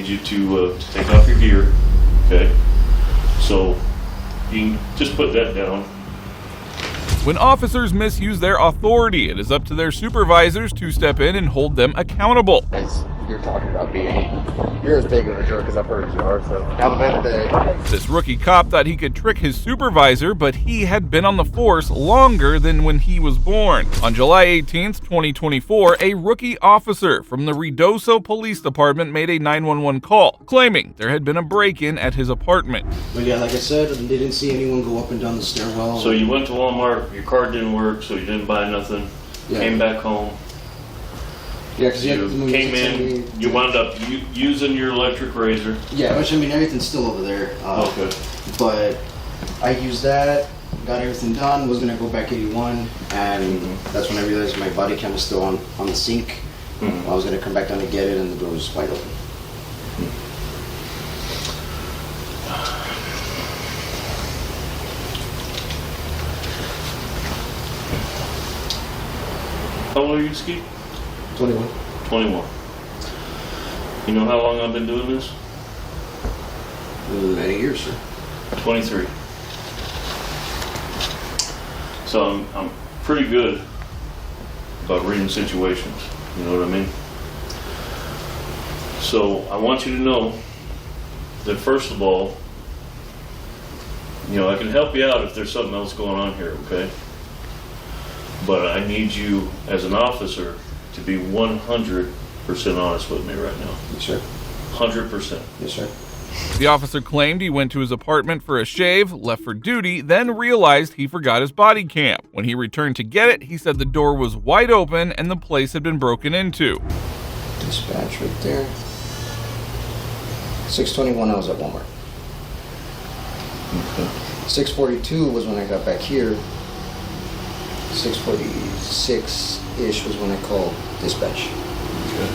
need you to take off your gear, okay? So you can just put that down. When officers misuse their authority, it is up to their supervisors to step in and hold them accountable. As you're talking about you're as big of a jerk as I've heard you are, so have a better day. This rookie cop thought he could trick his supervisor, but he had been on the force longer than when he was born. On July 18th, 2024, a rookie officer from the Ruidoso Police Department made a 911 call, claiming there had been a break-in at his apartment. But yeah, like I said, they didn't see anyone go up and down the stairwell. So you went to Walmart, your card didn't work, so you didn't buy nothing, came back home. Yeah, because you came in, you wound up using your electric razor. Yeah, which I mean, everything's still over there. Okay. But I used that, got everything done, was going to go back 81, and that's when I realized my body cam was still on the sink. I was going to come back down to get it, and the door was wide open. How old are you, Ski? 21. 21. You know how long I've been doing this? Many years, sir. 23. So I'm pretty good about reading situations. You know what I mean? So I want you to know that first of all, I can help you out if there's something else going on here, okay? But I need you as an officer to be 100% honest with me right now. Yes, sir. 100%. Yes, sir. The officer claimed he went to his apartment for a shave, left for duty, then realized he forgot his body cam. When he returned to get it, he said the door was wide open and the place had been broken into. Dispatch right there. 6:21, I was at Walmart. Okay. 6:42 was when I got back here. 6:46-ish was when I called dispatch. Okay.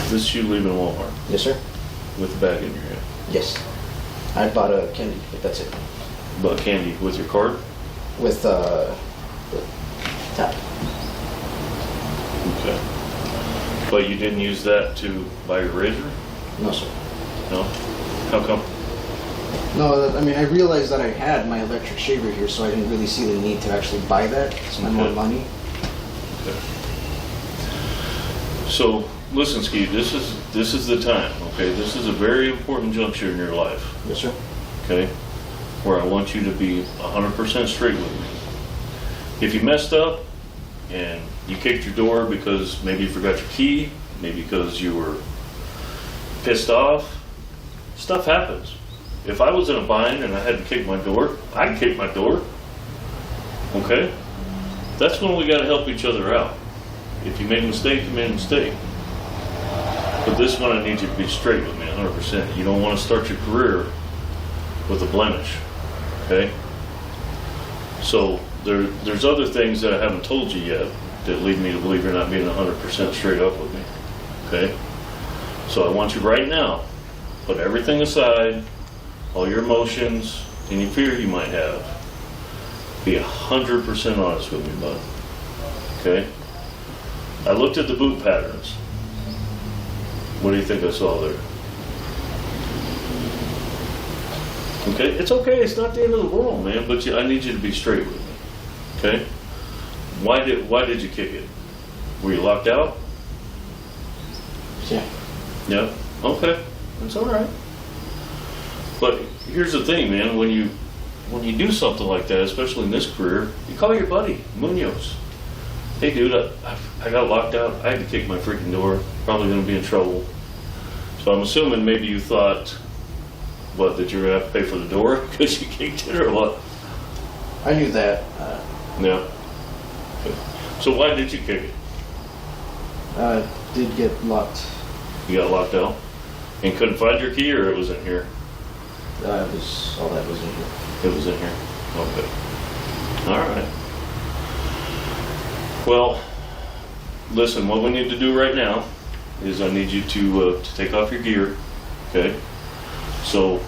This is you leaving Walmart Yes, sir. with the bag in your hand. Yes. I bought a candy, but that's it. Bought candy with your card? With the tap. Okay. But you didn't use that to buy your razor? No, sir. No? How come? No, I mean, I realized that I had my electric shaver here, so I didn't really see the need to actually buy that, spend more money. Okay. So, listen, Ski, this is the time, okay? This is a very important juncture in your life, Yes, sir. okay? Where I want you to be 100% straight with me. If you messed up and you kicked your door because maybe you forgot your key, maybe because you were pissed off, stuff happens. If I was in a bind and I had to kick my door, I'd kick my door. Okay? That's when we got to help each other out. If you make a mistake, you made a mistake. But this one, I need you to be straight with me 100%. You don't want to start your career with a blemish. Okay? So there's other things that I haven't told you yet that lead me to believe you're not being 100% straight up with me. Okay? So I want you right now, put everything aside, all your emotions, any fear you might have. Be 100% honest with me, bud. Okay? I looked at the boot patterns. What do you think I saw there? Okay? It's okay. It's not the end of the world, man, but I need you to be straight with me. Okay? Why did you kick it? Were you locked out? Yeah. Yeah? Okay. That's all right. But here's the thing, man. When you do something like that, especially in this career, you call your buddy, Munoz. Hey, dude, I got locked out. I had to kick my freaking door. Probably going to be in trouble. So I'm assuming maybe you thought, what, that you were going to have to pay for the door because you kicked it or what? I knew that. Yeah. Okay. So why did you kick it? Did get locked. You got locked out? And couldn't find your key, or it was in here? It was all that was in here. It was in here. Okay. All right. Well, listen, what we need to do right now is I need you to take off your gear, okay? So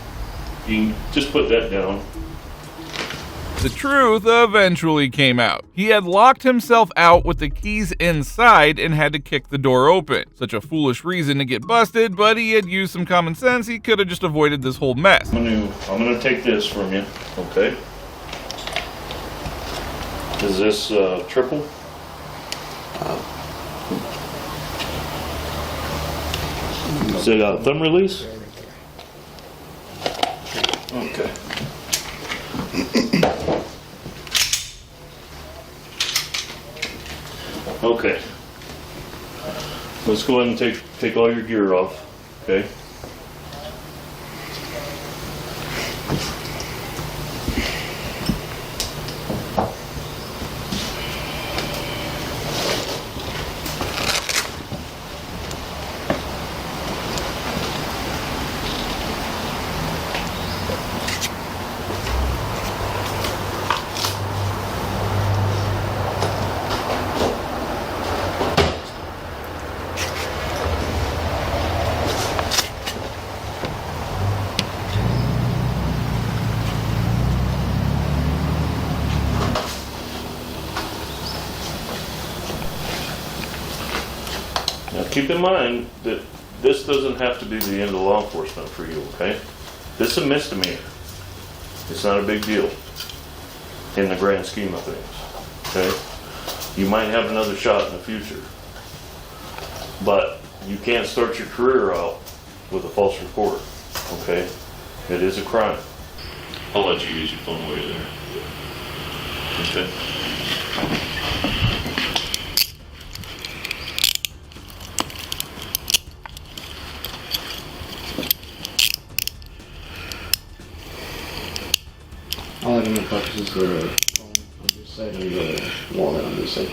you can just put that down. The truth eventually came out. He had locked himself out with the keys inside and had to kick the door open. Such a foolish reason to get busted, but he had used some common sense. He could have just avoided this whole mess. I'm gonna take this from you, okay? Is this triple? Is it a thumb release? Okay. Okay. Let's go ahead and take all your gear off, okay? Now keep in mind that this doesn't have to be the end of law enforcement for you, okay? This is a misdemeanor. It's not a big deal in the grand scheme of things, okay? You might have another shot in the future, but you can't start your career out with a false report, okay? It is a crime. I'll let you use your phone while you're there. Okay? All I can touch is the phone on this side and the wallet on this side.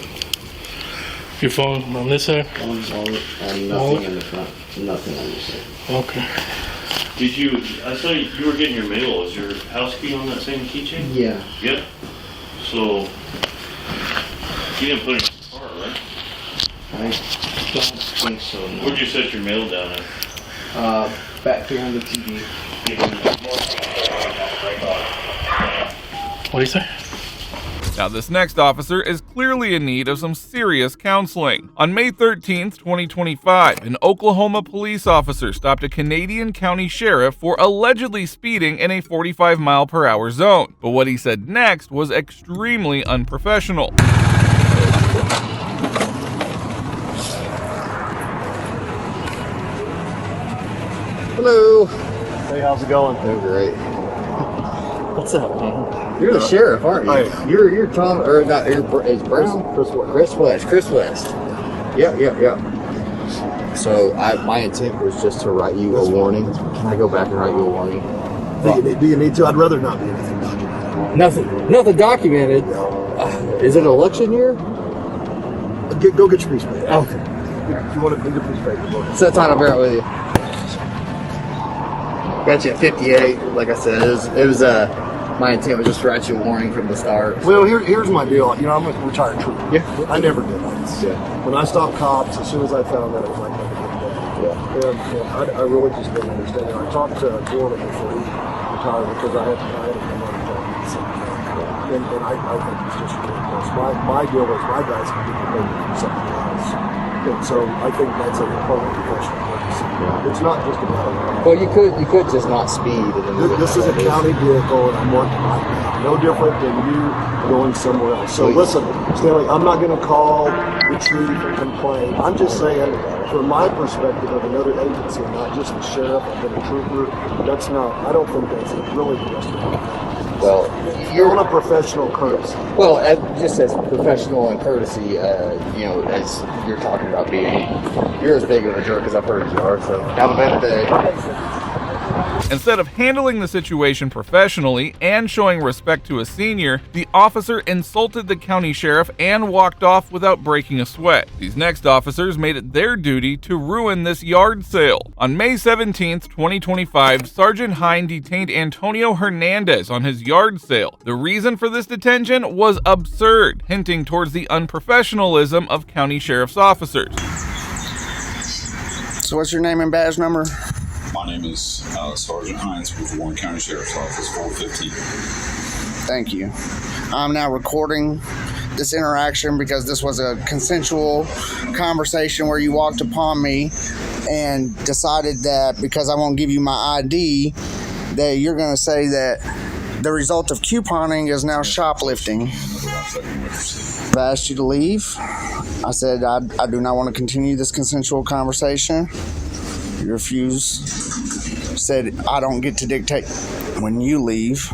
Your phone on this side? Phone, wallet, and nothing Wallet? in the front. Nothing on this side. Okay. Did you, I saw you were getting your mail. Is your house key on that same keychain? Yeah. Yep. So, you didn't put it in the car, right? I don't think so. No. Where'd you set your mail down at? Back here on the TV. What do you say? Now, this next officer is clearly in need of some serious counseling. On May 13th, 2025, an Oklahoma police officer stopped a Canadian county sheriff for allegedly speeding in a 45-mile-per-hour zone. But what he said next was extremely unprofessional. Hello. Hey, how's it going? Doing great. What's up, man? You're the sheriff, aren't you? Hi. You're Tom, or not? It's Brown. Chris West. Chris West. Chris West. Yep. So my intent was just to write you a warning. Can I go back and write you a warning? Do you need to? I'd rather not be anything documented. Nothing documented. Is it election year? Go get your piece of paper. Okay. If you want to get your piece of paper, go ahead. So time I'll bear it with you. Got you at 58. Like I said, it was my intent was just to write you a warning from the start. Well, here's my deal. You know, I'm a retired trooper. Yeah. I never did this. Yeah. When I stopped cops, as soon as I found out, it was like never did that. And I really just didn't understand it. I talked to Gordon before he retired because I had to come on and talk to the same thing. And I think it's just ridiculous. My deal was my guys can get the paper from something else. And so I think that's a important professional purpose. It's not just about Well, you could just not speed. And this is a county vehicle, and I'm working right now. No different than you going somewhere else. So listen, Stanley, I'm not going to call the chief and complain. I'm just saying, from my perspective of another agency, not just the sheriff, I've been a trooper. I don't think that's really the best of Well, you're on a professional courtesy. Well, just as professional and courtesy, as you're talking about being, you're as big of a jerk as I've heard you are. So have a better day. Instead of handling the situation professionally and showing respect to a senior, the officer insulted the county sheriff and walked off without breaking a sweat. These next officers made it their duty to ruin this yard sale. On May 17th, 2025, Sergeant Hine detained Antonio Hernandez on his yard sale. The reason for this detention was absurd, hinting towards the unprofessionalism of county sheriff's officers. So what's your name and badge number? My name is Sergeant Hines with Warren County Sheriff's Office, 415. Thank you. I'm now recording this interaction because this was a consensual conversation where you walked upon me and decided that because I won't give you my ID, that you're going to say that the result of couponing is now shoplifting. I've asked you to leave. I said I do not want to continue this consensual conversation. You refused. Said I don't get to dictate when you leave.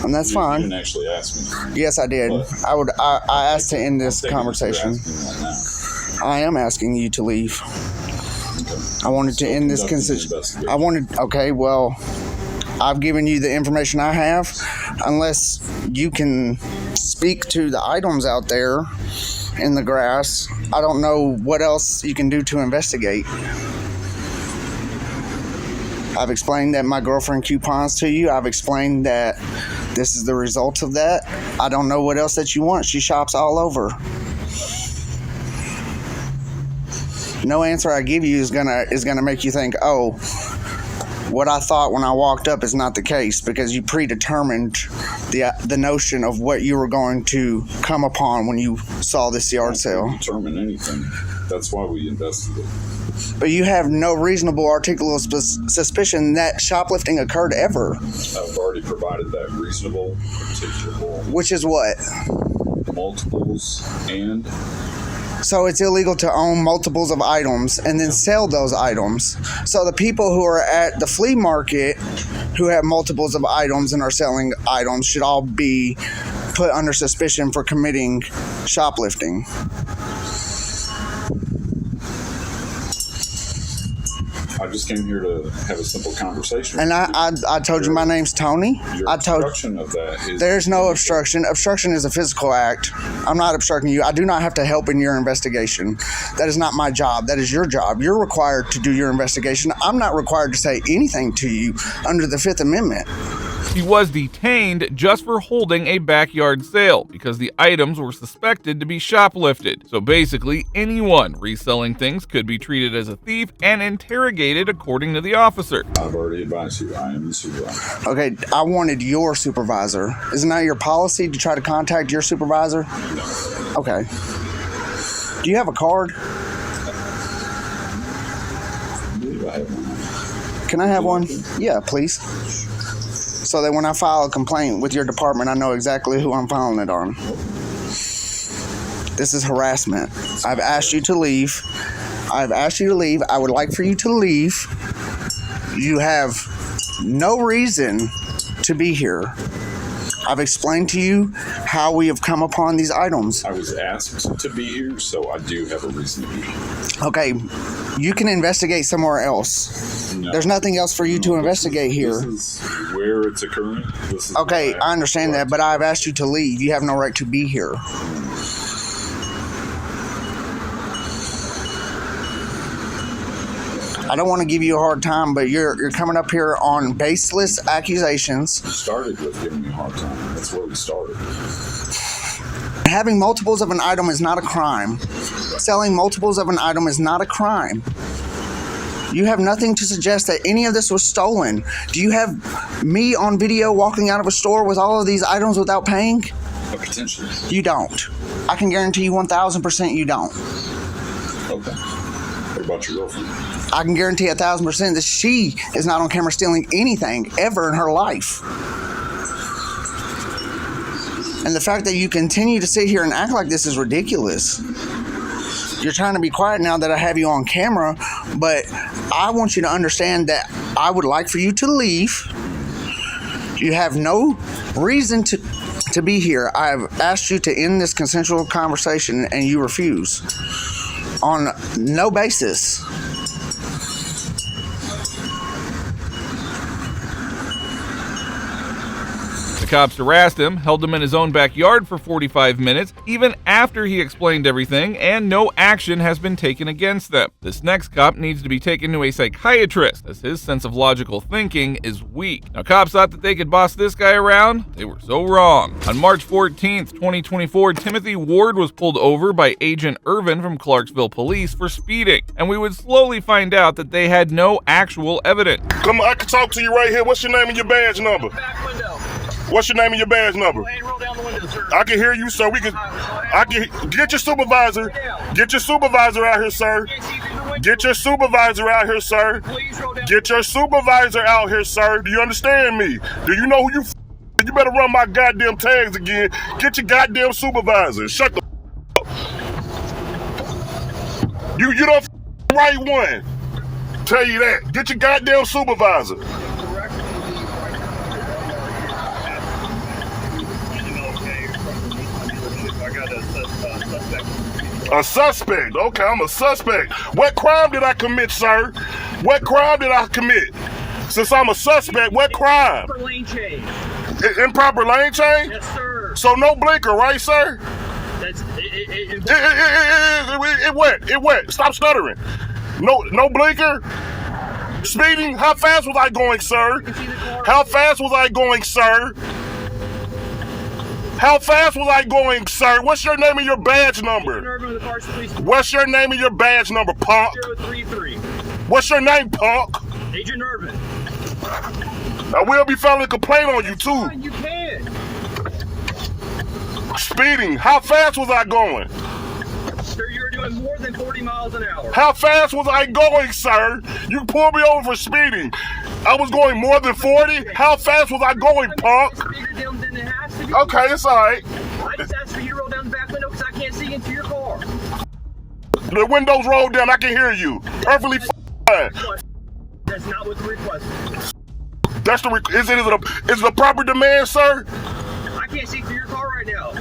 And that's fine. You didn't actually ask me. Yes, I did. But I asked to end this I'm thinking conversation. you're asking right now. I am asking you to leave. I wanted to end this conversation. Okay, well, I've given you the information I have. Unless you can speak to the items out there in the grass, I don't know what else you can do to investigate. I've explained that my girlfriend coupons to you. I've explained that this is the result of that. I don't know what else that you want. She shops all over. No answer I give you is gonna make you think, oh, what I thought when I walked up is not the case, because you predetermined the notion of what you were going to come upon when you saw this yard sale. Determine anything. That's why we investigate. But you have no reasonable articulable suspicion that shoplifting occurred ever. I've already provided that reasonable, articulable, Which is what? multiples, and So it's illegal to own multiples of items and then sell those items. So the people who are at the flea market who have multiples of items and are selling items should all be put under suspicion for committing shoplifting. I just came here to have a simple conversation. And I told you my name's Tony. Your I told obstruction of that is... There's no obstruction. Obstruction is a physical act. I'm not obstructing you. I do not have to help in your investigation. That is not my job. That is your job. You're required to do your investigation. I'm not required to say anything to you under the Fifth Amendment. He was detained just for holding a backyard sale because the items were suspected to be shoplifted. So basically, anyone reselling things could be treated as a thief and interrogated according to the officer. I've already advised you. I am the supervisor. Okay, I wanted your supervisor. Isn't that your policy to try to contact your supervisor? No. Okay. Do you have a card? I believe I have one. Can I have one? Yeah, please. So that when I file a complaint with your department, I know exactly who I'm filing it on. This is harassment. I've asked you to leave. I've asked you to leave. I would like for you to leave. You have no reason to be here. I've explained to you how we have come upon these items. I was asked to be here, so I do have a reason to be here. Okay, you can investigate somewhere else. No. There's nothing else for you to investigate here. This is where it's occurring. This is Okay, where I understand that, but I've asked you to leave. You have no right to be here. I don't want to give you a hard time, but you're coming up here on baseless accusations. You started with giving me a hard time. That's where we started. Having multiples of an item is not a crime. Selling multiples of an item is not a crime. You have nothing to suggest that any of this was stolen. Do you have me on video walking out of a store with all of these items without paying? Potentially. You don't. I can guarantee you 1,000% you don't. Okay. What about your girlfriend? I can guarantee 1,000% that she is not on camera stealing anything ever in her life. And the fact that you continue to sit here and act like this is ridiculous. You're trying to be quiet now that I have you on camera, but I want you to understand that I would like for you to leave. You have no reason to be here. I've asked you to end this consensual conversation and you refuse on no basis. The cops harassed him, held him in his own backyard for 45 minutes, even after he explained everything, and no action has been taken against them. This next cop needs to be taken to a psychiatrist, as his sense of logical thinking is weak. Now, cops thought that they could boss this guy around. They were so wrong. On March 14th, 2024, Timothy Ward was pulled over by Agent Irvin from Clarksville Police for speeding, and we would slowly find out that they had no actual evidence. Come on, I can talk to you right here. What's your name and your badge number? Back window. What's your name and your badge number? Go ahead and roll down the window, sir. I can hear you, sir. I can get your supervisor. Get your supervisor out here, sir. Get your supervisor out here, sir. Please roll down. Get your supervisor out here, sir. Do you understand me? Do you know who you? You better run my goddamn tags again. Get your goddamn supervisor. Shut the up. You don't right one. Tell you that. Get your goddamn supervisor. A suspect. Okay, I'm a suspect. What crime did I commit, sir? What crime did I commit? Since I'm a suspect, what crime? Improper lane change. Improper lane change? Yes, sir. So no blinker, right, sir? That's It went. Stop stuttering. No blinker. Speeding. How fast was I going, sir? How fast was I going, sir? How fast was I going, sir? What's your name and your badge number? What's your name and your badge number, punk? 033. What's your name, punk? Agent Irvin. I will be filing a complaint on you, too. You can. Speeding. How fast was I going? Sir, you're doing more than 40 miles an hour. How fast was I going, sir? You pulled me over for speeding. I was going more than 40? How fast was I going, punk? Okay, it's all right. I just asked for you to roll down the back window because I can't see into your car. The windows rolled down. I can hear you. Perfectly fine. That's not what the request is. That's the is it a proper demand, sir? I can't see through your car right now.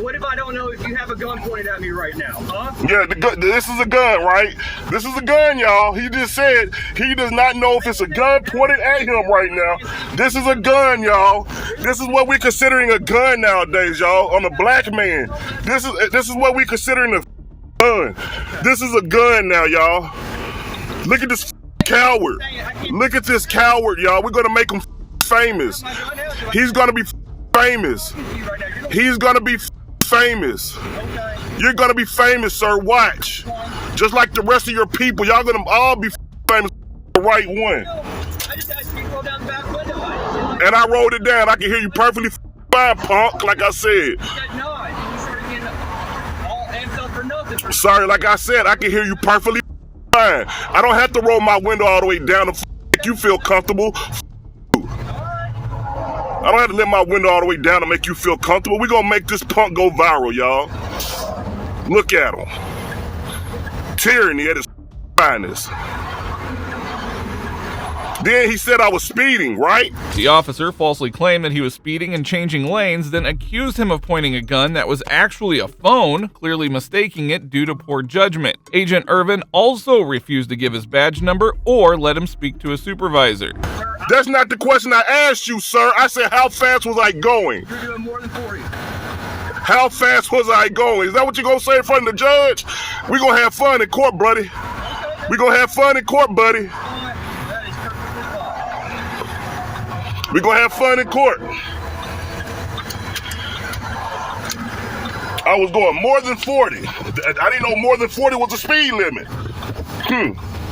What if I don't know if you have a gun pointed at me right now, huh? Yeah, this is a gun, right? This is a gun, y'all. He just said he does not know if it's a gun pointed at him right now. This is a gun, y'all. This is what we're considering a gun nowadays, y'all. On a black man. This is what we're considering a gun. This is a gun now, y'all. Look at this coward. Look at this coward, y'all. We're gonna make him famous. He's gonna be famous. He's gonna be famous. You're gonna be famous, sir. Watch. Just like the rest of your people, y'all gonna all be famous. The right one. And I rolled it down. I can hear you perfectly fine, punk. Like I said. Sorry, like I said, I can hear you perfectly fine. I don't have to roll my window all the way down to make you feel comfortable. I don't have to let my window all the way down to make you feel comfortable. We're gonna make this punk go viral, y'all. Look at him. Tyranny at his finest. Then he said I was speeding, right? The officer falsely claimed that he was speeding and changing lanes, then accused him of pointing a gun that was actually a phone, clearly mistaking it due to poor judgment. Agent Irvin also refused to give his badge number or let him speak to a supervisor. That's not the question I asked you, sir. I said, how fast was I going? You're doing more than 40. How fast was I going? Is that what you're going to say in front of the judge? We're going to have fun in court, buddy. We're going to have fun in court, buddy. We're going to have fun in court. I was going more than 40. I didn't know more than 40 was the speed limit.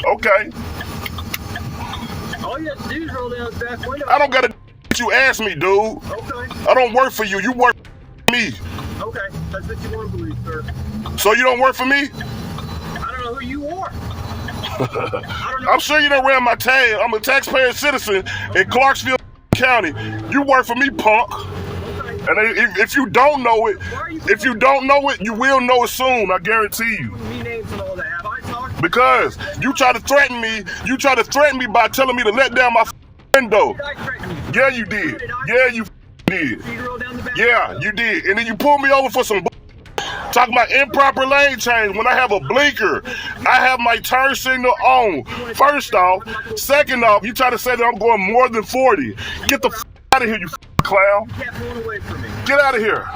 Okay. All you have to do is roll down the back window. I don't got to you ask me, dude. Okay. I don't work for you. You work for me. Okay. That's what you want to believe, sir. So you don't work for me? I don't know who you are. I'm sure you done ran my tag. I'm a taxpayer citizen in Clarksville County. You work for me, punk. And if you don't know it, you will know it soon. I guarantee you. Because you try to threaten me. You try to threaten me by telling me to let down my window. Yeah, you did. Yeah, you did. Yeah, you did. And then you pulled me over for some talking about improper lane change when I have a blinker. I have my turn signal on. First off. Second off, you try to say that I'm going more than 40. Get the out of here, you clown. Get out of here.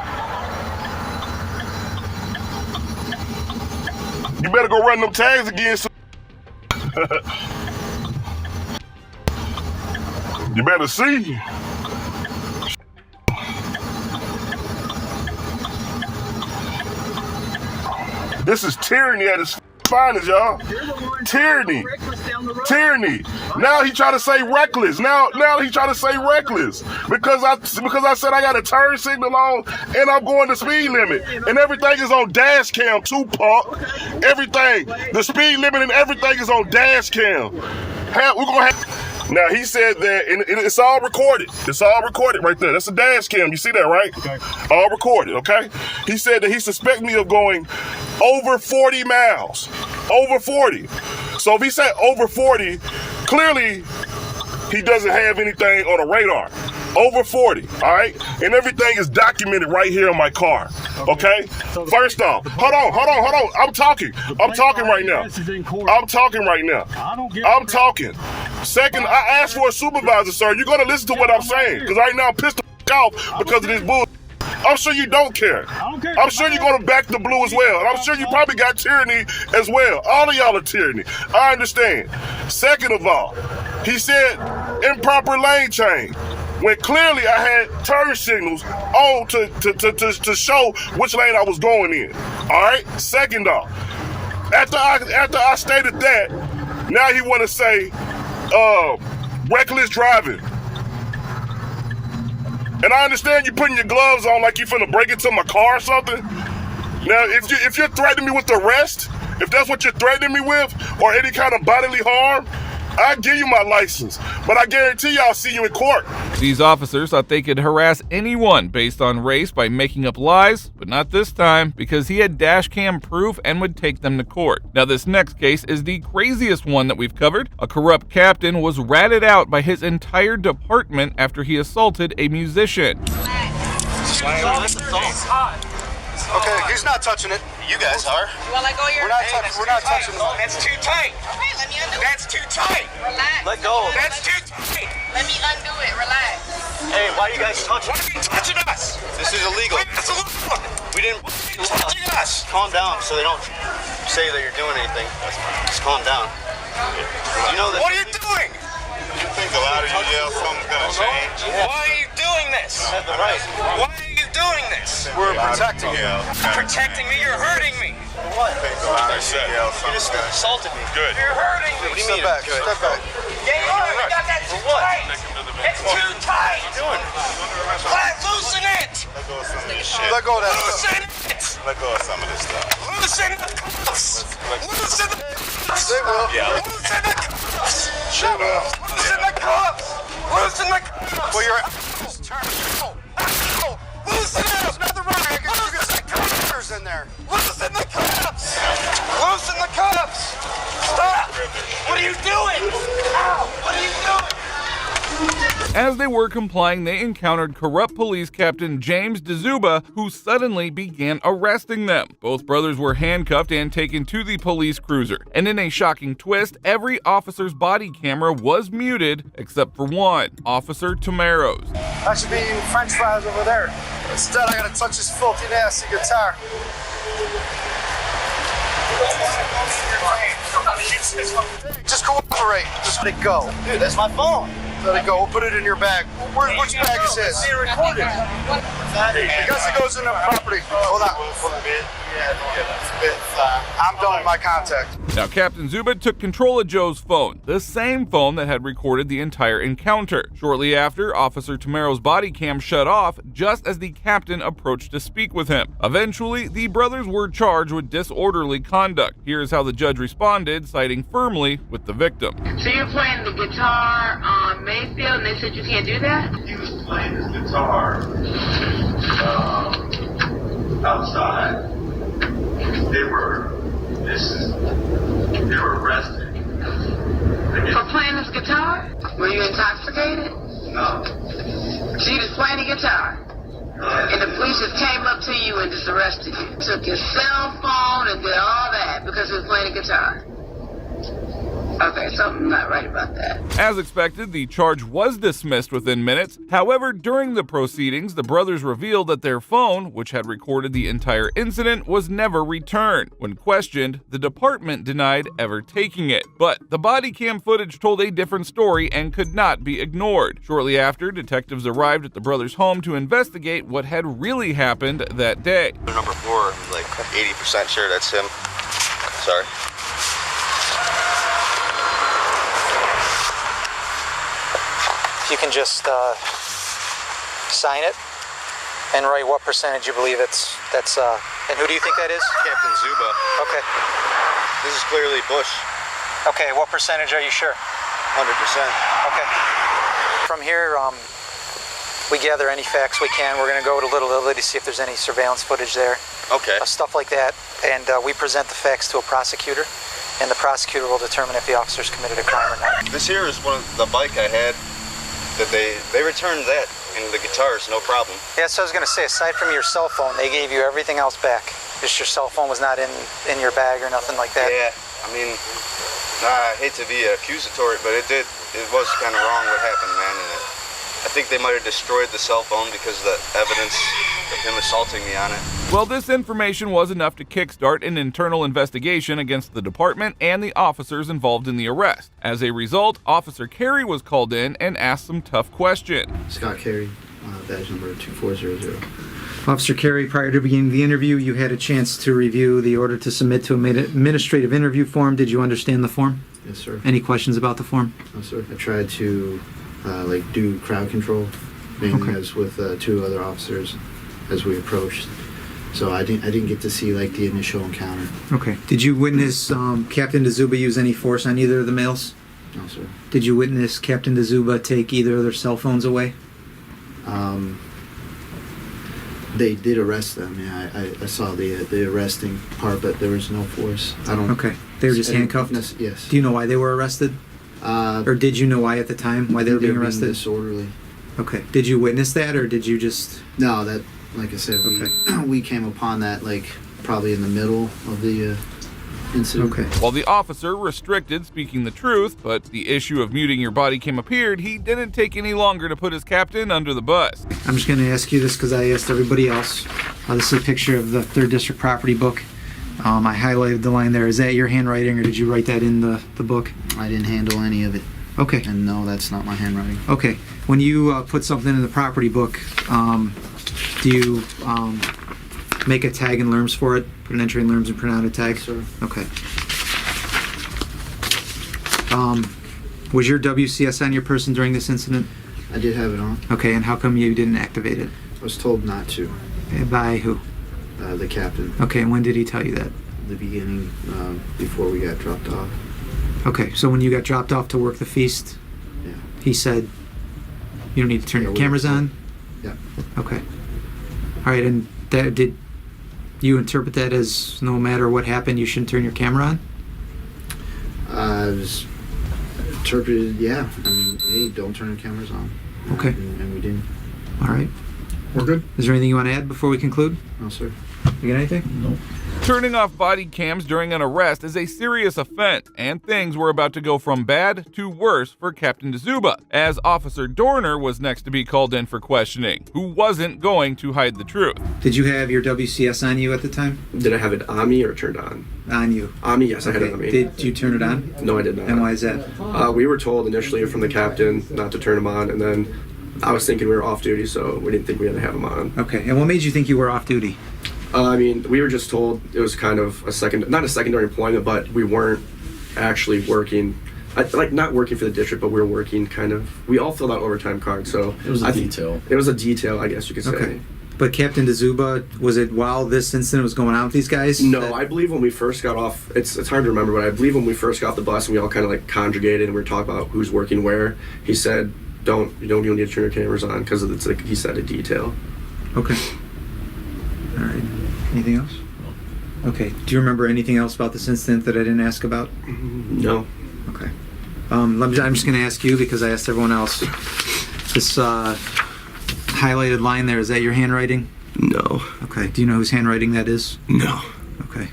You better go run them tags again. You better see. This is tyranny at its responders, y'all. You're the one Tyranny. reckless down the road. Tyranny. Now he try to say reckless. Now he try to say reckless because I said I got a turn signal on and I'm going the speed limit and everything is on dash cam too, punk. Everything, the speed limit and everything is on dash cam. We're gonna have. Now he said that, and it's all recorded. It's all recorded right there. That's a dash cam. You see that, right? Okay. All recorded. Okay. He said that he suspects me of going over 40 miles. Over 40. So if he said over 40, clearly he doesn't have anything on the radar. Over 40, all right? And everything is documented right here in my car, okay? First off, hold on. I'm talking right now. I'm talking right now. I'm talking. Second, I asked for a supervisor, sir. You're going to listen to what I'm saying, because right now I'm pissed the off because of this bull. I'm sure you don't care. I'm sure you're going to back the blue as well. And I'm sure you probably got tyranny as well. All of y'all are tyranny. I understand. Second of all, he said improper lane change. When clearly I had turn signals on to show which lane I was going in. All right? Second off, after I stated that, now he want to say reckless driving. And I understand you putting your gloves on like you finna break into my car or something. Now, if you're threatening me with arrest, if that's what you're threatening me with, or any kind of bodily harm, I'll give you my license. But I guarantee you I'll see you in court. These officers thought they could harass anyone based on race by making up lies, but not this time, because he had dash cam proof and would take them to court. Now, this next case is the craziest one that we've covered. A corrupt captain was ratted out by his entire department after he assaulted a musician. Okay, he's not touching it. You guys are. You want to let go of your... We're not touching it. That's too tight. Okay, let me undo it. That's too tight. Relax. Let go. That's too tight. Let me undo it. Relax. Hey, why are you guys touching? Why are you touching us? This is illegal. That's illegal. We didn't... Touching us. Calm down so they don't say that you're doing anything. Just calm down. You know that... What are you doing? You think a lot of you yell something's gonna change? Why are you doing this? You have the right. Why are you doing this? We're protecting you. Protecting me? You're hurting me. What? You just assaulted me. Good. You're hurting me. What do you mean? Step back. Step back. Yeah, you are. You got that too tight. It's too tight. What are you doing? Loosen it. Let go of some of this shit. Let go of that Loosen stuff. it. Let go of some of this stuff. Loosen the cuffs. Loosen the cuffs. They will. Yeah. Loosen the cuffs. Shut up. Loosen the cuffs. Loosen the cuffs. Well, you're... Loosen it. There's nothing wrong. You can stick fingers in there. Loosen the cuffs. Loosen the cuffs. Stop. What are you doing? Ow. What are you doing? As they were complying, they encountered corrupt police captain James DeZuba, who suddenly began arresting them. Both brothers were handcuffed and taken to the police cruiser. And in a shocking twist, every officer's body camera was muted except for one, Officer Tomero's. I should be eating french fries over there. Instead, I gotta touch his filthy, nasty guitar. Just cooperate. Just let it go. Dude, that's my phone. Let it go. We'll put it in your bag. Which bag is this? Being recorded. I guess it goes in the property. Hold on. I'm done with my contact. Now, Captain Zuba took control of Joe's phone, the same phone that had recorded the entire encounter. Shortly after, Officer Tomero's body cam shut off just as the captain approached to speak with him. Eventually, the brothers were charged with disorderly conduct. Here's how the judge responded, siding firmly with the victim. So you're playing the guitar on Mayfield and they said you can't do that? He was playing his guitar outside. They were arrested. For playing this guitar? Were you intoxicated? No. So you just playing the guitar? And the police just came up to you and just arrested you. Took your cell phone and did all that because you was playing the guitar. Okay, something not right about that. As expected, the charge was dismissed within minutes. However, during the proceedings, the brothers revealed that their phone, which had recorded the entire incident, was never returned. When questioned, the department denied ever taking it. But the body cam footage told a different story and could not be ignored. Shortly after, detectives arrived at the brothers' home to investigate what had really happened that day. Number 4, I'm like 80% sure that's him. Sorry. if you can just sign it and write what percentage you believe that's and who do you think that is? Captain Zuba. Okay. This is clearly Bush. Okay, what percentage are you sure? 100%. Okay. From here, we gather any facts we can. We're going to go to Little Italy to see if there's any surveillance footage there. Okay. Stuff like that. And we present the facts to a prosecutor, and the prosecutor will determine if the officers committed a crime or not. This here is one of the bike I had that they returned that and the guitars, no problem. Yeah, so I was going to say, aside from your cell phone, they gave you everything else back. Just your cell phone was not in your bag or nothing like that. Yeah, I mean, I hate to be accusatory, but it was kind of wrong what happened, man. And I think they might have destroyed the cell phone because of the evidence of him assaulting me on it. Well, this information was enough to kickstart an internal investigation against the department and the officers involved in the arrest. As a result, Officer Carey was called in and asked some tough questions. Scott Carey, badge number 2400. Officer Carey, prior to beginning the interview, you had a chance to review the order to submit to an administrative interview form. Did you understand the form? Yes, sir. Any questions about the form? No, sir. I tried to do crowd control, mainly as with 2 other officers as we approached. So I didn't get to see the initial encounter. Okay. Did you witness Captain DeZuba use any force on either of the males? No, sir. Did you witness Captain DeZuba take either of their cell phones away? They did arrest them. Yeah, I saw the arresting part, but there was no force. I don't. Okay. They were just handcuffed? Yes. Do you know why they were arrested? Or did you know why at the time why they were being arrested? Disorderly. Okay. Did you witness that, or did you just? No, that, like I said, we came upon that probably in the middle of the incident. Okay. While the officer restricted speaking the truth, but the issue of muting your body cam appeared, he didn't take any longer to put his captain under the bus. I'm just going to ask you this because I asked everybody else. This is a picture of the 3rd District property book. I highlighted the line there. Is that your handwriting, or did you write that in the book? I didn't handle any of it. Okay. And no, that's not my handwriting. Okay. When you put something in the property book, do you make a tag in LERMS for it? Put an entry in LERMS and print out a tag? Yes, sir. Okay. Was your WCS on your person during this incident? I did have it on. Okay, and how come you didn't activate it? I was told not to. By who? The captain. Okay, and when did he tell you that? The beginning, before we got dropped off. Okay, so when you got dropped off to work the feast, yeah, he said you don't need to turn your cameras on? Yeah. Okay. All right, and did you interpret that as no matter what happened, you shouldn't turn your camera on? I was interpreted, yeah. I mean, hey, don't turn the cameras on. Okay. And we didn't. All right. We're good. Is there anything you want to add before we conclude? No, sir. You got anything? No. Turning off body cams during an arrest is a serious offense, and things were about to go from bad to worse for Captain DeZuba, as Officer Dorner was next to be called in for questioning, who wasn't going to hide the truth. Did you have your WCS on you at the time? Did I have it on me or turned on? On you. On me, yes, I had it on me. Did you turn it on? No, I did not. And why is that? We were told initially from the captain not to turn them on, and then I was thinking we were off duty, so we didn't think we had to have them on. Okay, and what made you think you were off duty? I mean, we were just told it was kind of not a secondary employment, but we weren't actually working, not working for the district, but we were working we all filled out overtime cards, so. It was a detail. It was a detail, I guess you could say. Okay. But Captain DeZuba, was it while this incident was going on with these guys? No, I believe when we first got off, it's hard to remember, but I believe when we first got off the bus and we all kind of conjugated and we were talking about who's working where, he said, you don't need to turn your cameras on because it's he said a detail. Okay. All right. Anything else? Okay. Do you remember anything else about this incident that I didn't ask about? No. Okay. I'm just going to ask you because I asked everyone else. This highlighted line there, is that your handwriting? No. Okay. Do you know whose handwriting that is? No. Okay.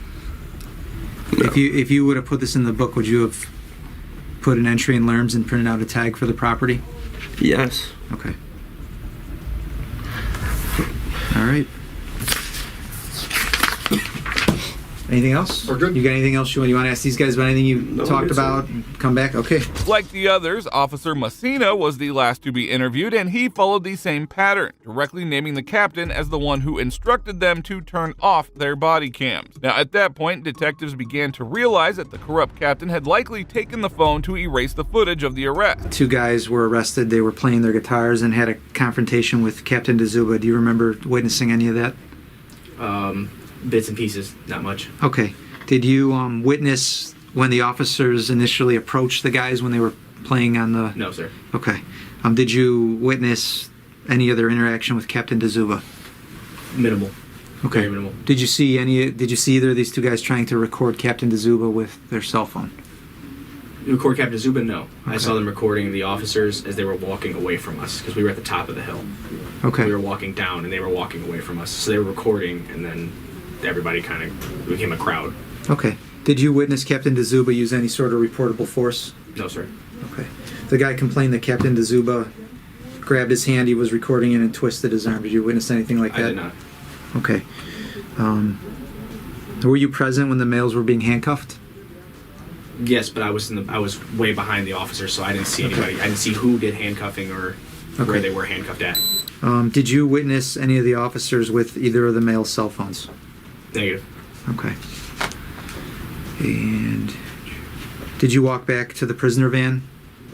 No. If you would have put this in the book, would you have put an entry in LERMS and printed out a tag for the property? Yes. Okay. All right. Anything else? We're good. You got anything else you want to ask these guys about anything you No, talked good, sir. about? Come back? Okay. Like the others, Officer Messina was the last to be interviewed, and he followed the same pattern, directly naming the captain as the one who instructed them to turn off their body cams. Now, at that point, detectives began to realize that the corrupt captain had likely taken the phone to erase the footage of the arrest. 2 guys were arrested. They were playing their guitars and had a confrontation with Captain DeZuba. Do you remember witnessing any of that? Bits and pieces, not much. Okay. Did you witness when the officers initially approached the guys when they were playing on the... No, sir. Okay. Did you witness any other interaction with Captain DeZuba? Minimal. Okay. Very minimal. Did you see either of these 2 guys trying to record Captain DeZuba with their cell phone? Record Captain Zuba? No. Okay. I saw them recording the officers as they were walking away from us because we were at the top of the hill. Okay. We were walking down and they were walking away from us. So they were recording and then everybody kind of became a crowd. Okay. Did you witness Captain DeZuba use any sort of reportable force? No, sir. Okay. The guy complained that Captain DeZuba grabbed his hand, he was recording it, and twisted his arm. Did you witness anything like that? I did not. Okay. Were you present when the males were being handcuffed? Yes, but I was way behind the officers, so I didn't see anybody. I didn't see who did handcuffing or where they were handcuffed at. Did you witness any of the officers with either of the male cell phones? Negative. Okay. And did you walk back to the prisoner van?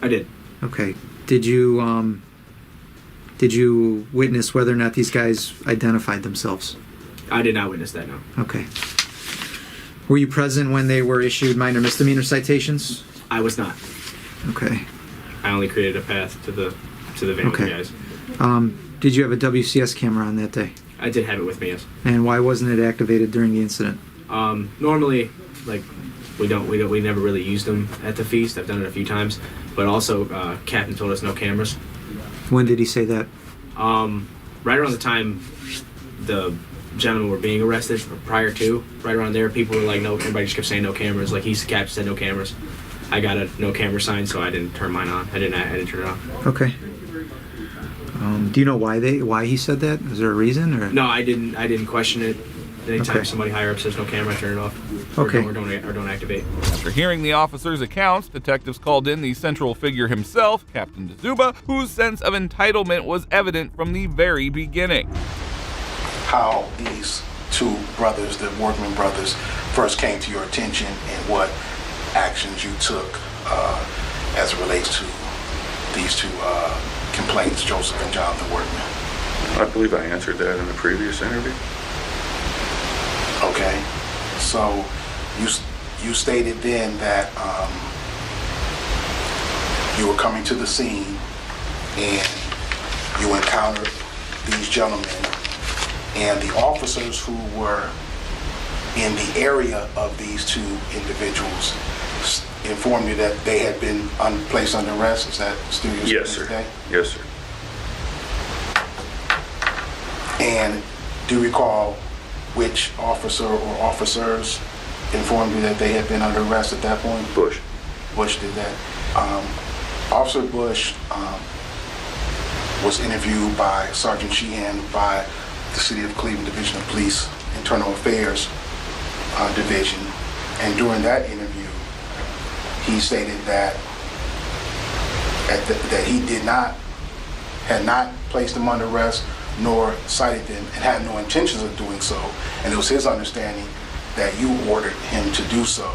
I did. Okay. Did you witness whether or not these guys identified themselves? I did not witness that, no. Okay. Were you present when they were issued minor misdemeanor citations? I was not. Okay. I only created a path to the van with the guys. Did you have a WCS camera on that day? I did have it with me, yes. And why wasn't it activated during the incident? Normally, like, we never really used them at the feast. I've done it a few times, but also Captain told us no cameras. When did he say that? Right around the time the gentlemen were being arrested, or prior to, right around there, people were like, no. Everybody just kept saying no cameras. Like, the captain said no cameras. I got a no camera sign, so I didn't turn mine on. I didn't turn it off. Okay. Do you know why he said that? Is there a reason, or? No, I didn't question it. Anytime Okay. somebody higher up says no camera, I turn it off. Okay. Or don't activate. After hearing the officers' accounts, detectives called in the central figure himself, Captain DeZuba, whose sense of entitlement was evident from the very beginning. How these 2 brothers, the Workman brothers, first came to your attention and what actions you took as it relates to these 2 complaints, Joseph and Jonathan Workman. I believe I answered that in the previous interview. Okay, so you stated then that you were coming to the scene and you encountered these gentlemen, and the officers who were in the area of these 2 individuals informed you that they had been placed under arrest. Is that still your Yes, statement sir. today? Yes, sir. And do you recall which officer or officers informed you that they had been under arrest at that point? Bush. Bush did that. Officer Bush was interviewed by Sergeant Sheehan by the City of Cleveland Division of Police Internal Affairs Division, and during that interview, he stated that that he had not placed them under arrest, nor cited them, and had no intentions of doing so. And it was his understanding that you ordered him to do so.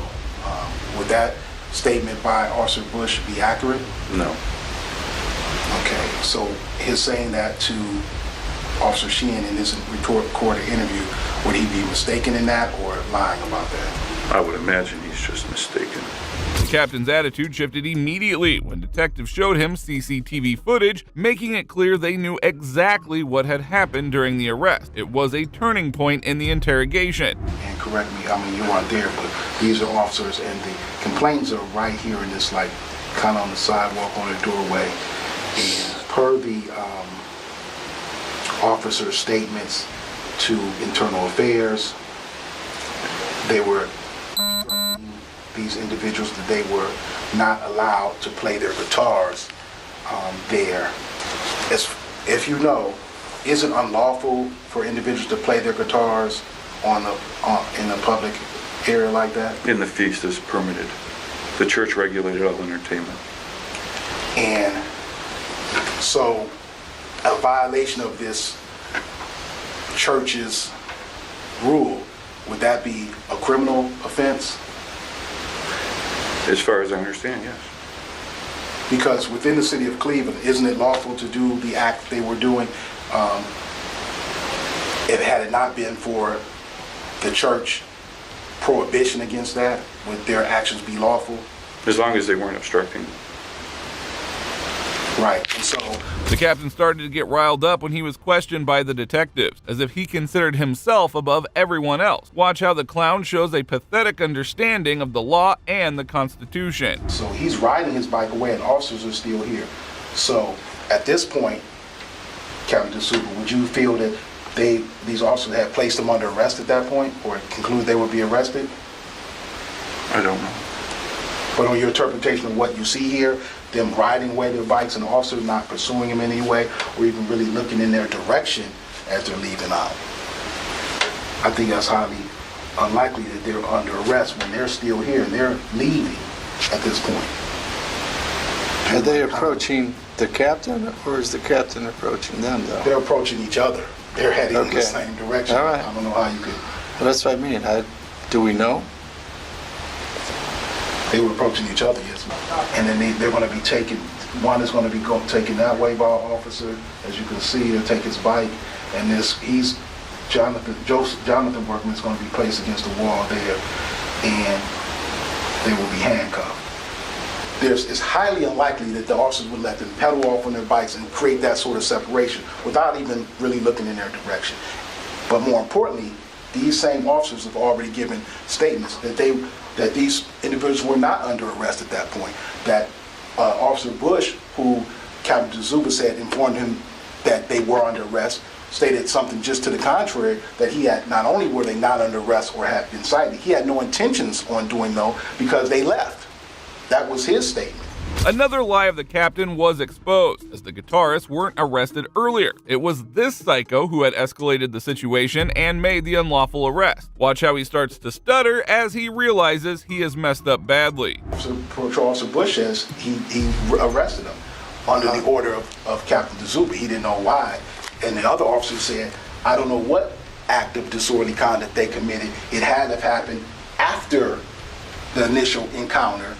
Would that statement by Officer Bush be accurate? No. Okay, so his saying that to Officer Sheehan in this recorded interview, would he be mistaken in that or lying about that? I would imagine he's just mistaken. The captain's attitude shifted immediately when detectives showed him CCTV footage, making it clear they knew exactly what had happened during the arrest. It was a turning point in the interrogation. And correct me, I mean, you weren't there, but these are officers, and the complaints are right here in this, like, kind of on the sidewalk on the doorway. And per the officer's statements to Internal Affairs, they were these individuals that they were not allowed to play their guitars there. If you know, is it unlawful for individuals to play their guitars in a public area like that? In the feast is permitted. The church regulated all entertainment. And so a violation of this church's rule, would that be a criminal offense? As far as I understand, yes. Because within the city of Cleveland, isn't it lawful to do the act they were doing if had it not been for the church prohibition against that? Would their actions be lawful? As long as they weren't obstructing. Right, and so The captain started to get riled up when he was questioned by the detectives, as if he considered himself above everyone else. Watch how the clown shows a pathetic understanding of the law and the Constitution. So he's riding his bike away and officers are still here. So at this point, Captain DeSuper, would you feel that these officers had placed him under arrest at that point, or conclude they would be arrested? I don't know. But on your interpretation of what you see here, them riding away their bikes and the officers not pursuing them in any way, or even really looking in their direction as they're leaving out, I think that's highly unlikely that they're under arrest when they're still here and they're leaving at this point. Are they approaching the captain, or is the captain approaching them, though? They're approaching each other. They're heading in the same direction. All right. I don't know how you could. Well, that's what I mean. Do we know? They were approaching each other, yes. And then they're going to be taken, one is going to be taken that way by an officer. As you can see, he'll take his bike, and Jonathan Workman is going to be placed against the wall there, and they will be handcuffed. It's highly unlikely that the officers would let them pedal off on their bikes and create that sort of separation without even really looking in their direction. But more importantly, these same officers have already given statements that these individuals were not under arrest at that point. That Officer Bush, who Captain DeZuba said informed him that they were under arrest, stated something just to the contrary, that he had, not only were they not under arrest or had been cited, he had no intentions on doing so because they left. That was his statement. Another lie of the captain was exposed, as the guitarists weren't arrested earlier. It was this psycho who had escalated the situation and made the unlawful arrest. Watch how he starts to stutter as he realizes he has messed up badly. Patrol Officer Bush says he arrested him under the order of Captain DeZuba. He didn't know why. And the other officer said, I don't know what act of disorderly conduct they committed. It had to have happened after the initial encounter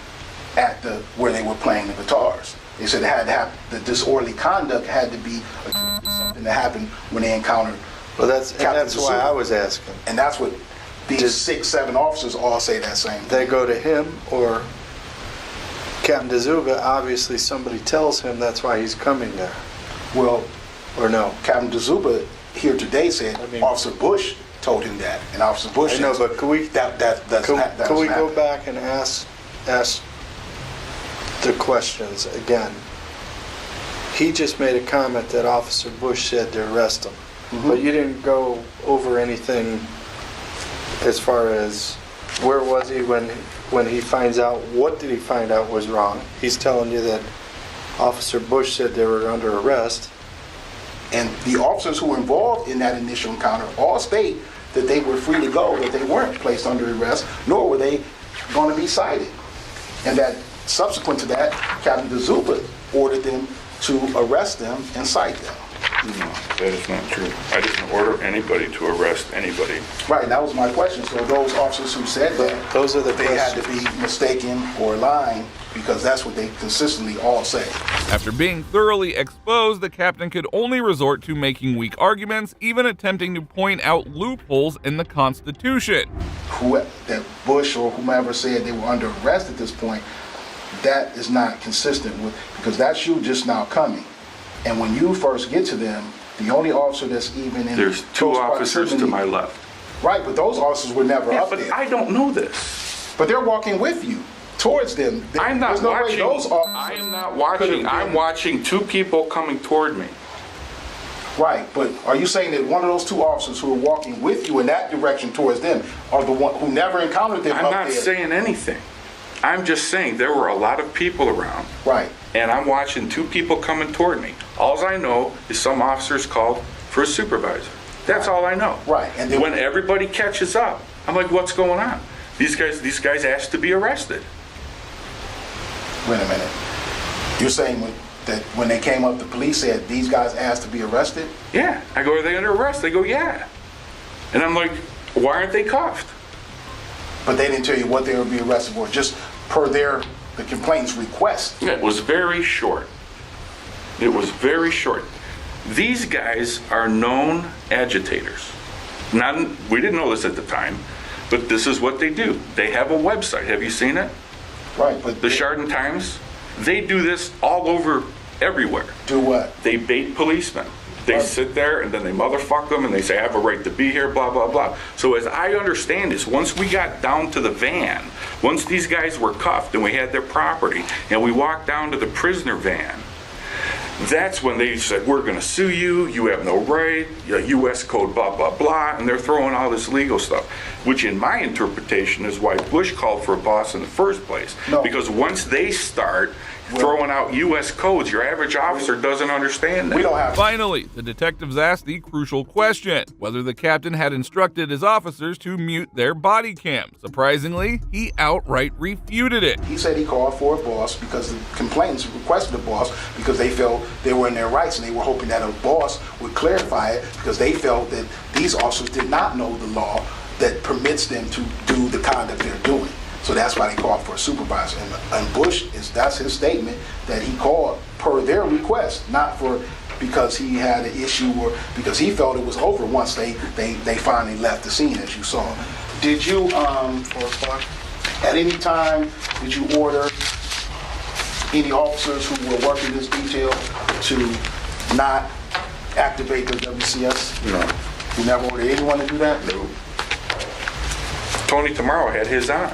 at where they were playing the guitars. They said it had to happen. The disorderly conduct had to be something that happened when they encountered. Well, that's why I was asking. And that's what these 6, 7 officers all say that same thing. They go to him or Captain DeZuba. Obviously, somebody tells him that's why he's coming there. Well, or no. Captain DeZuba here today said Officer Bush told him that, and Officer Bush. I know, but can we go back and ask the questions again? He just made a comment that Officer Bush said to arrest him, but you didn't go over anything as far as where was he when he finds out, what did he find out was wrong? He's telling you that Officer Bush said they were under arrest. And the officers who were involved in that initial encounter all state that they were free to go, that they weren't placed under arrest, nor were they going to be cited. And that subsequent to that, Captain DeZuba ordered them to arrest them and cite them. No, that is not true. I didn't order anybody to arrest anybody. Right, that was my question. So those officers who said that, those are the they had to be mistaken or lying, because that's what they consistently all say. After being thoroughly exposed, the captain could only resort to making weak arguments, even attempting to point out loopholes in the Constitution. That Bush or whomever said they were under arrest at this point, that is not consistent with, because that's you just now coming. And when you first get to them, the only officer that's even in there's 2 officers to my left. Right, but those officers were never up but there. I don't know this. But they're walking with you towards them. I'm not watching. I am not watching. I'm watching 2 people coming toward me. Right, but are you saying that one of those 2 officers who are walking with you in that direction towards them are the one who never encountered them? I'm not saying anything. I'm just saying there were a lot of people around. Right. And I'm watching 2 people coming toward me. All I know is some officers called for a supervisor. That's all I know. Right. And then when everybody catches up, I'm like, what's going on? These guys asked to be arrested. Wait a minute. You're saying that when they came up, the police said these guys asked to be arrested? Yeah. I go, are they under arrest? They go, yeah. And I'm like, why aren't they cuffed? But they didn't tell you what they would be arrested for, just per the complaint's request. It was very short. It was very short. These guys are known agitators. We didn't know this at the time, but this is what they do. They have a website. Have you seen it? Right, but the Chardon Times, they do this all over, everywhere. Do what? They bait policemen. They sit there and then they motherfuck them and they say, I have a right to be here, blah, blah, blah. So as I understand this, once we got down to the van, once these guys were cuffed and we had their property and we walked down to the prisoner van, that's when they said, we're going to sue you, you have no right, U.S. code, blah, blah, blah, and they're throwing all this legal stuff, which in my interpretation is why Bush called for a boss in the first place. No. Because once they start throwing out U.S. codes, your average officer doesn't understand that. We don't have. Finally, the detectives asked the crucial question, whether the captain had instructed his officers to mute their body cams. Surprisingly, he outright refuted it. He said he called for a boss because the complainants requested a boss because they felt they were in their rights and they were hoping that a boss would clarify it because they felt that these officers did not know the law that permits them to do the conduct they're doing. So that's why they called for a supervisor. And Bush, that's his statement, that he called per their request, not for because he had an issue or because he felt it was over once they finally left the scene, as you saw. Did you, 4 o'clock, at any time, did you order any officers who were working this detail to not activate their WCS? No. You never ordered anyone to do that? No. Tony Tomorrow had his on.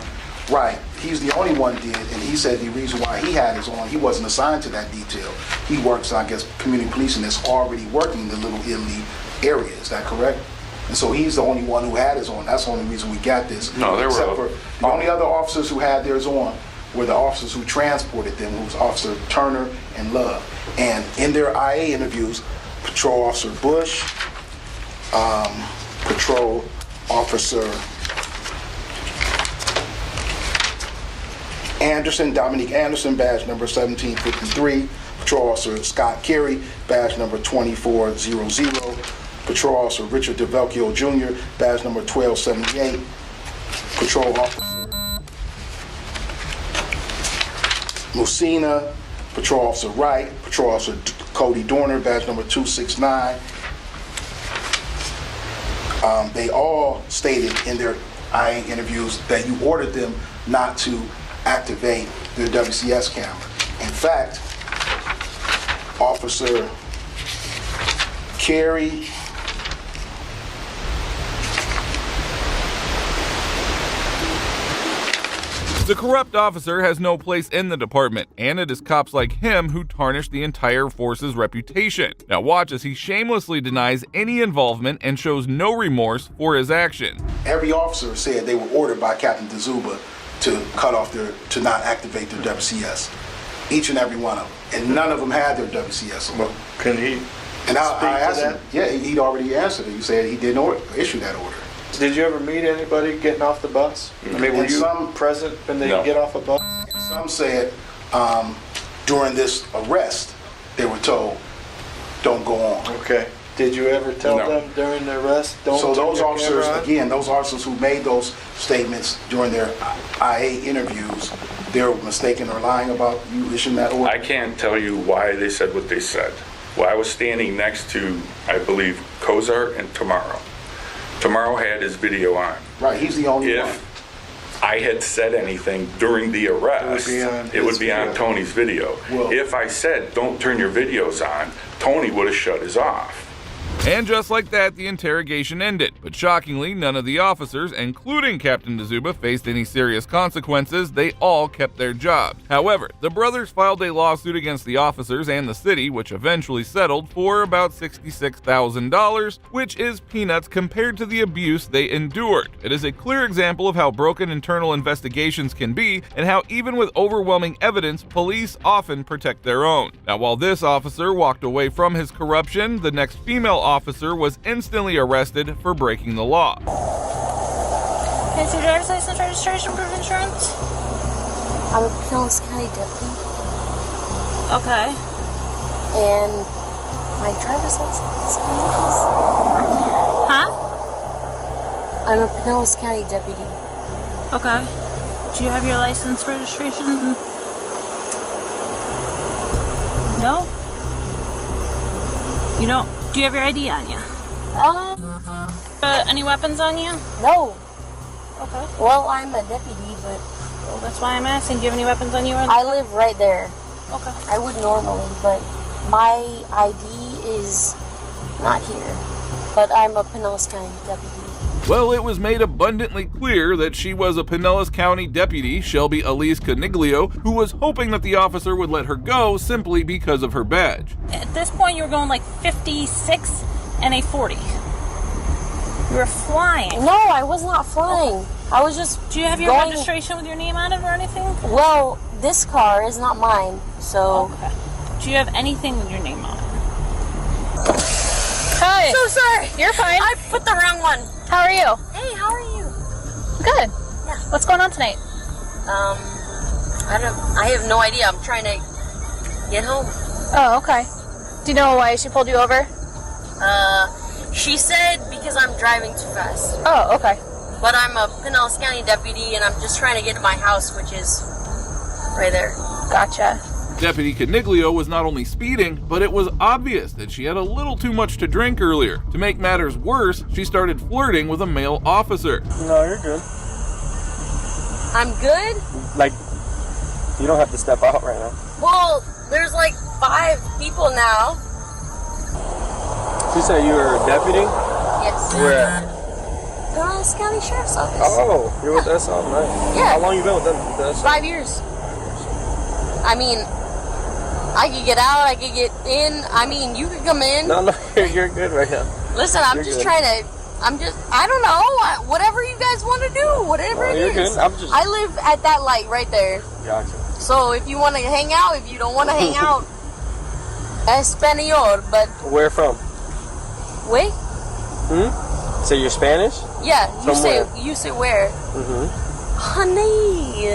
Right. He's the only one did, and he said the reason why he had his on, he wasn't assigned to that detail. He works, I guess, community policing that's already working the Little Italy area. Is that correct? And so he's the only one who had his on. That's the only reason we got this. No, there Except were. for the only other officers who had theirs on were the officers who transported them, who was Officer Turner and Love. And in their IA interviews, Patrol Officer Bush, Patrol Officer Anderson, Dominique Anderson, badge number 1753. Patrol Officer Scott Carey, badge number 2400. Patrol Officer Richard DeVelchio Jr., badge number 1278. Patrol Officer Musina, Patrol Officer Wright, Patrol Officer Cody Dorner, badge number 269. They all stated in their IA interviews that you ordered them not to activate their WCS camera. In fact, Officer Carey, the corrupt officer has no place in the department, and it is cops like him who tarnish the entire force's reputation. Now watch as he shamelessly denies any involvement and shows no remorse for his action. Every officer said they were ordered by Captain DeZuba to not activate their WCS. Each and every one of them. And none of them had their WCS. Well, can he and I speak asked to him, yeah, he'd already answered it. He said he didn't issue that order. Did you ever meet anybody getting off the bus? I mean, were you present when they get off a bus? And some said during this arrest, they were told, don't go on. Okay. Did you ever tell them during the arrest, don't So turn those your officers, camera on? again, those officers who made those statements during their IA interviews, they're mistaken or lying about you issuing that order? I can't tell you why they said what they said. Well, I was standing next to, I believe, Kozar and Tomorrow. Tomorrow had his video on. Right, he's the only one. If I had said anything during the arrest, it would be on Tony's video. Well, if I said, don't turn your videos on, Tony would have shut his off. And just like that, the interrogation ended. But shockingly, none of the officers, including Captain DeZuba, faced any serious consequences. They all kept their jobs. However, the brothers filed a lawsuit against the officers and the city, which eventually settled for about $66,000, which is peanuts compared to the abuse they endured. It is a clear example of how broken internal investigations can be, and how even with overwhelming evidence, police often protect their own. Now, while this officer walked away from his corruption, the next female officer was instantly arrested for breaking the law. Okay, so your driver's license, registration, proof of insurance? I'm a Pinellas County deputy. Okay. And my driver's license. Huh? I'm a Pinellas County deputy. Okay. Do you have your license, registration? No? You don't? Do you have your ID on you? Any weapons on you? No. Okay. Well, I'm a deputy, but... Well, that's why I'm asking. Do you have any weapons on you? I live right there. Okay. I would normally, but my ID is not here. But I'm a Pinellas County deputy. Well, it was made abundantly clear that she was a Pinellas County deputy, Shelby Elise Caniglio, who was hoping that the officer would let her go simply because of her badge. At this point, you were going like 56 and a 40. You were flying. No, I was not flying. I was just. Do you have your registration with your name on it or anything? Well, this car is not mine, so. Okay. Do you have anything with your name on it? Hi. So sorry. You're fine. I put the wrong one. How are you? Hey, how are you? Good. Yeah. What's going on tonight? I have no idea. I'm trying to get home. Oh, okay. Do you know why she pulled you over? She said because I'm driving too fast. Oh, okay. But I'm a Pinellas County deputy, and I'm just trying to get to my house, which is right there. Gotcha. Deputy Caniglio was not only speeding, but it was obvious that she had a little too much to drink earlier. To make matters worse, she started flirting with a male officer. No, you're good. I'm good? Like, you don't have to step out right now. Well, there's like 5 people now. She said you were a deputy? Yes. Where at? Pinellas County Sheriff's Office. Oh, you're with us all night. Yeah. How long you been with them? 5 years. I mean, I could get out, I could get in. I mean, you could come in. No, you're good right now. Listen, I don't know, whatever you guys want to do, whatever it is. Good. I live at that light right there. Gotcha. So if you want to hang out, if you don't want to hang out, Espanol, but... Where from? Wait? So you're Spanish? Yeah, Somewhere. you say where? Honey,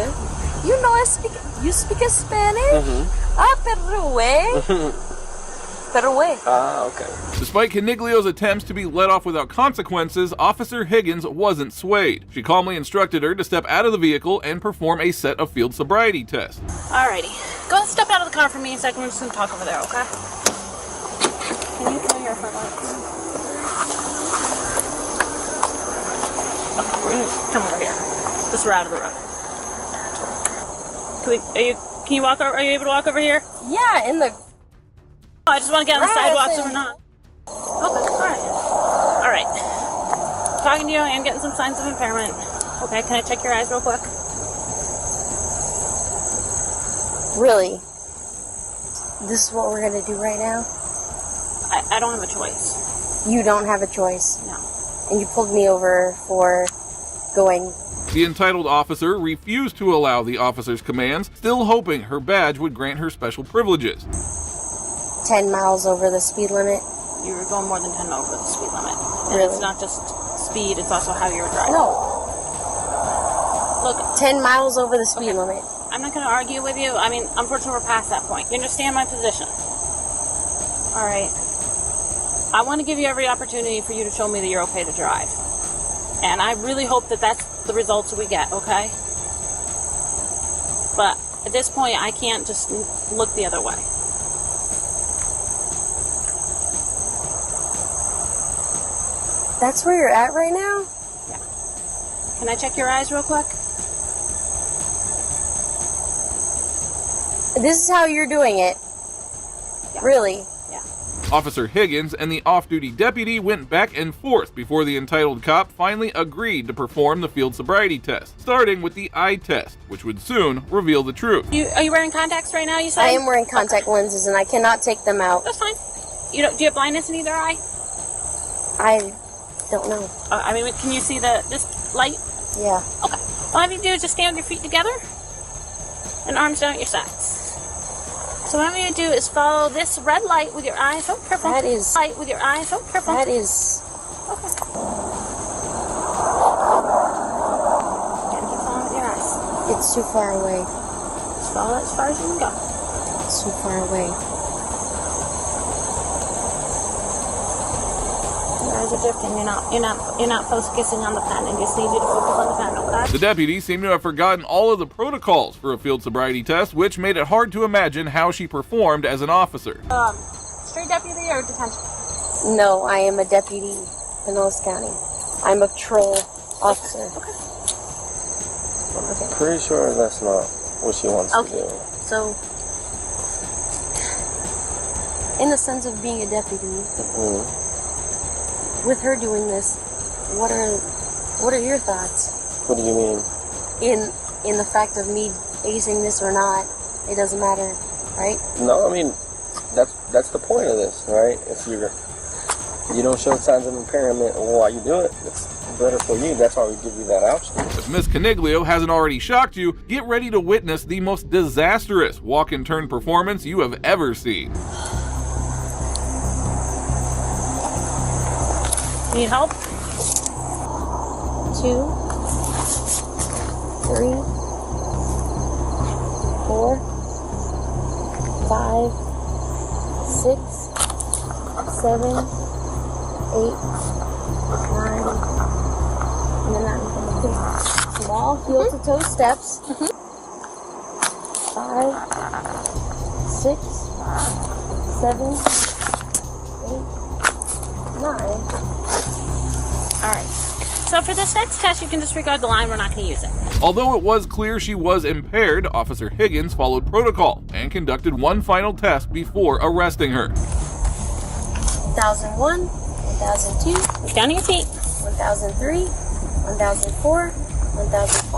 you know you speak Spanish? Perué. Ah, okay. Despite Caniglio's attempts to be let off without consequences, Officer Higgins wasn't swayed. She calmly instructed her to step out of the vehicle and perform a set of field sobriety tests. Alrighty. Go step out of the car for me a second. We're just going to talk over there, okay? Can you kill your front lights? Okay, we're going to come over here. Just we're out of the road. Can you walk over? Are you able to walk over here? Yeah, in the... I just want to get on the sidewalk so we're not... Okay, alright. Talking to you and getting some signs of impairment. Okay, can I check your eyes real quick? Really? This is what we're going to do right now? I don't have a choice. You don't have a choice? No. And you pulled me over for going... The entitled officer refused to allow the officer's commands, still hoping her badge would grant her special privileges. 10 miles over the speed limit? You were going more than 10 over the speed limit. And Really? it's not just speed, it's also how you were driving. No. Look, 10 miles over the speed limit. I'm not going to argue with you. I mean, unfortunately, we're past that point. You understand my position? All right. I want to give you every opportunity for you to show me that you're okay to drive. And I really hope that that's the results we get, okay? But at this point, I can't just look the other way. That's where you're at right now? Yeah. Can I check your eyes real quick? This is how you're doing it? Yeah. Really? Yeah. Officer Higgins and the off-duty deputy went back and forth before the entitled cop finally agreed to perform the field sobriety test, starting with the eye test, which would soon reveal the truth. Are you wearing contacts right now, you said? I am wearing contact lenses and I cannot take them out. That's fine. Do you have blindness in either eye? I don't know. I mean, can you see this light? Yeah. Okay. All I have you do is just stand with your feet together and arms down at your sides. So what I'm going to do is follow this red light with your eyes. Oh, careful. That is... Light with your eyes. Oh, careful. That is... Okay. It's too far away. As far as you can go. It's too far away. Your eyes are drifting. You're not focusing on the pen. I just need you to focus on the pen, okay? The deputy seemed to have forgotten all of the protocols for a field sobriety test, which made it hard to imagine how she performed as an officer. Street deputy or detention? No, I am a deputy in Pinellas County. I'm a patrol officer. Okay. Pretty sure that's not what she wants to do. So, in the sense of being a deputy, with her doing this, what are your thoughts? What do you mean? In the fact of me acing this or not, it doesn't matter, right? No, I mean, that's the point of this, right? If you don't show signs of impairment while you do it, it's better for you. That's why we give you that option. If Miss Caniglio hasn't already shocked you, get ready to witness the most disastrous walk-and-turn performance you have ever seen. Need help? 2, 3, 4, 5, 6, 7, 8, 9, and then I'm going to small heel-to-toe steps. 5, 6, 7, 8, 9. Alright. So for this next test, you can disregard the line. We're not going to use it. Although it was clear she was impaired, Officer Higgins followed protocol and conducted one final test before arresting her. 1001, 1002. Look down at your feet. 1003, 1004, 1005,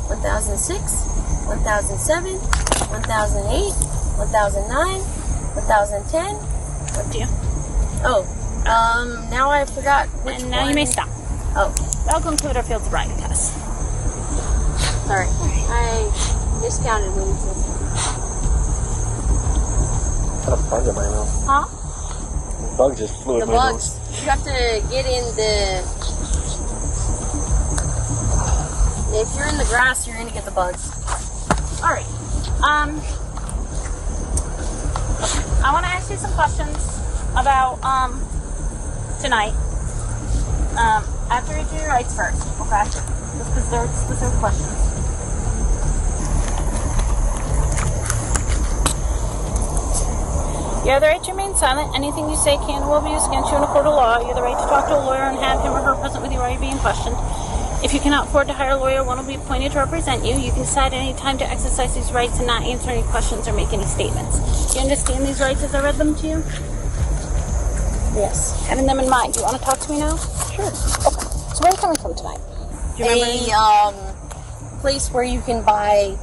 1006, 1007, 1008, 1009, 1010. What do you? Oh, now I forgot which And now one. you may stop. Oh. That'll conclude our field sobriety test. Sorry, I miscounted when you said Got a bug in my nose. Huh? The bug just flew The in my bugs. nose. You have to get in the... If you're in the grass, you're going to get the bugs. Alright. I want to ask you some questions about, tonight. I have to read you your rights first, okay? Just because they're specific questions. You have the right to remain silent. Anything you say can or will be used against you in a court of law. You have the right to talk to a lawyer and have him or her present with you while you're being questioned. If you cannot afford to hire a lawyer, one will be appointed to represent you. You can decide at any time to exercise these rights and not answer any questions or make any statements. Do you understand these rights as I read them to you? Yes. Having them in mind, do you want to talk to me now? Sure. Okay. So where are you coming from tonight? Do you remember A place where you can buy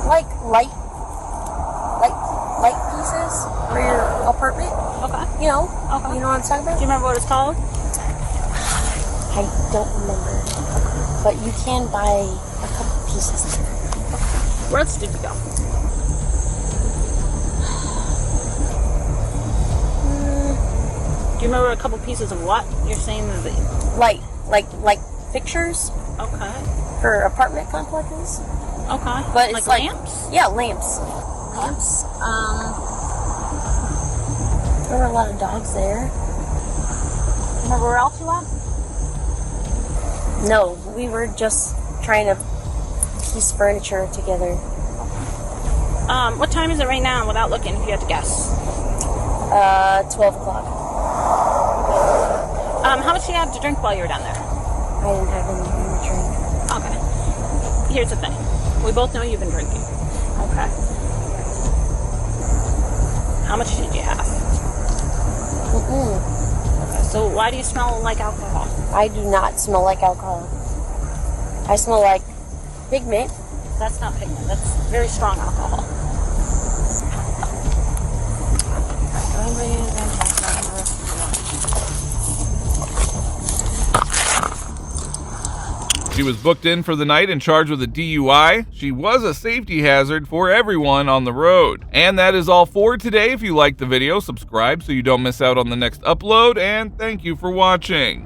like light pieces for your apartment. Okay. You know. Okay. You know what I'm talking about? Do you remember what it's called? I don't remember. But you can buy a couple pieces there. Where else did you go? Do you remember a couple pieces of what? You're saying that Like fixtures. Okay. For apartment complexes. Okay. But like it's like lamps? Yeah, lamps. Lamps. There were a lot of dogs there. Remember where else you went? No, we were just trying to piece furniture together. What time is it right now without looking, if you had to guess? 12 o'clock. How much did you have to drink while you were down there? I didn't have anything to drink. Okay. Here's the thing. We both know you've been drinking. Okay. How much did you have? Mm-mm. Okay, so why do you smell like alcohol? I do not smell like alcohol. I smell like pigment. That's not pigment. That's very strong alcohol. She was booked in for the night and charged with a DUI. She was a safety hazard for everyone on the road. And that is all for today. If you liked the video, subscribe so you don't miss out on the next upload, and thank you for watching.